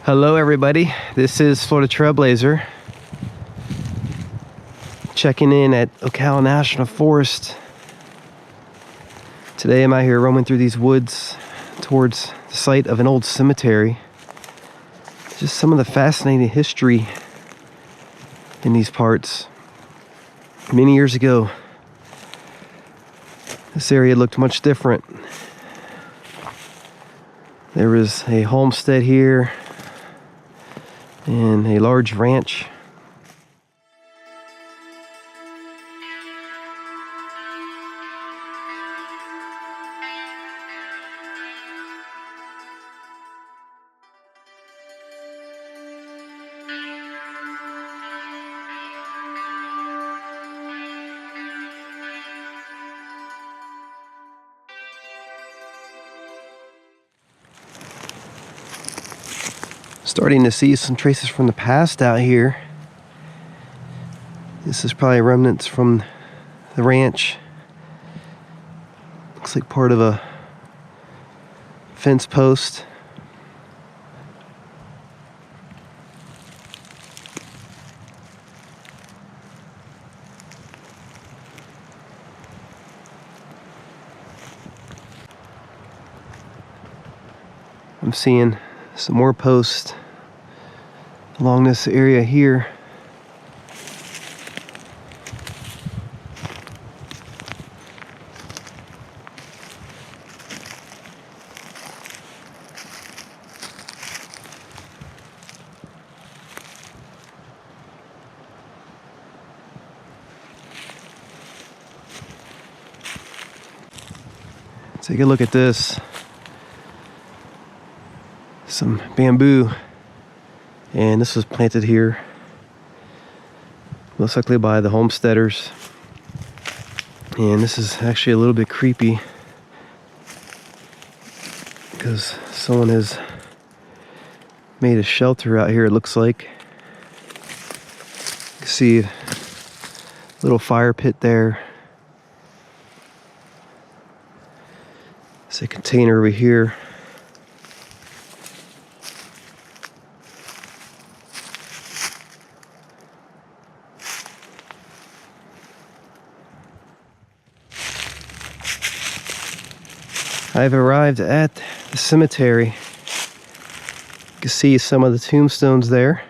Hello everybody, this is Florida Trailblazer checking in at Ocala National Forest. Today I'm out here roaming through these woods towards the site of an old cemetery. Just some of the fascinating history in these parts. Many years ago, this area looked much different. There was a homestead here and a large ranch. Starting to see some traces from the past out here. This is probably remnants from the ranch. Looks like part of a fence post. I'm seeing some more posts along this area here. Take a look at this. Some bamboo, and this was planted here most likely by the homesteaders, and this is actually a little bit creepy because someone has made a shelter out here. It looks like you can see a little fire pit there. There's a container over here. I've arrived at the cemetery. You can see some of the tombstones there.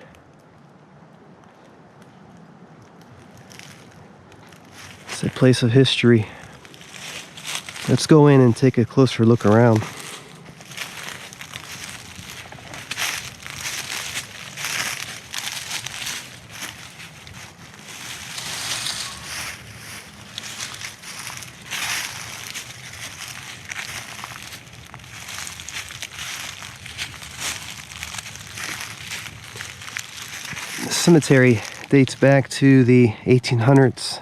It's a place of history. Let's go in and take a closer look around. The cemetery dates back to the 1800s.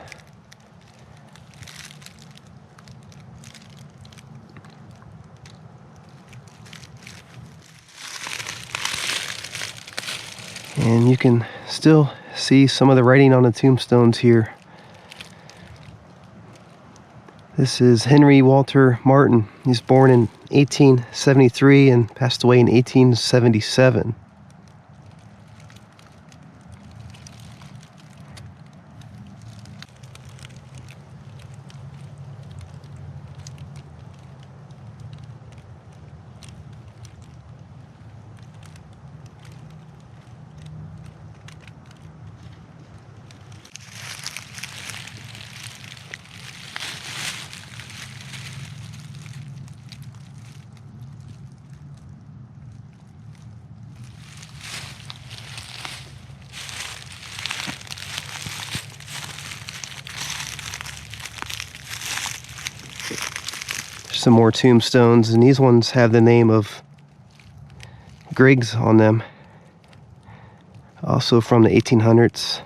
And you can still see some of the writing on the tombstones here. This is Henry Walter Martin. He's born in 1873 and passed away in 1877. Some more tombstones, and these ones have the name of Griggs on them, also from the 1800s.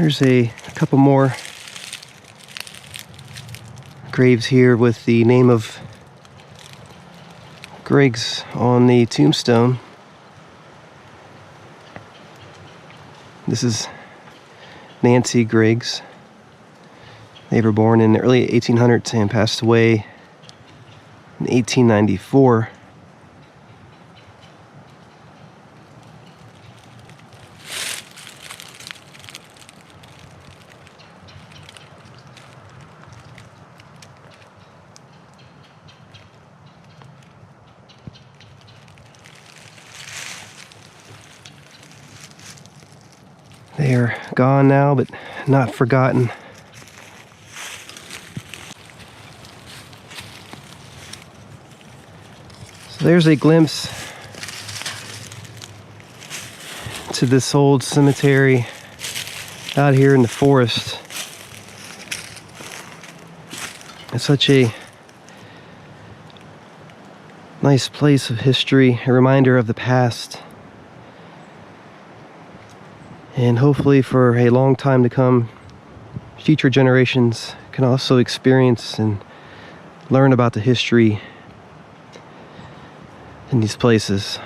There's a couple more graves here with the name of Griggs on the tombstone. This is Nancy Griggs. They were born in the early 1800s and passed away in 1894. They are gone now, but not forgotten. So there's a glimpse to this old cemetery out here in the forest. It's such a nice place of history, a reminder of the past. And hopefully for a long time to come, future generations can also experience and learn about the history in these places.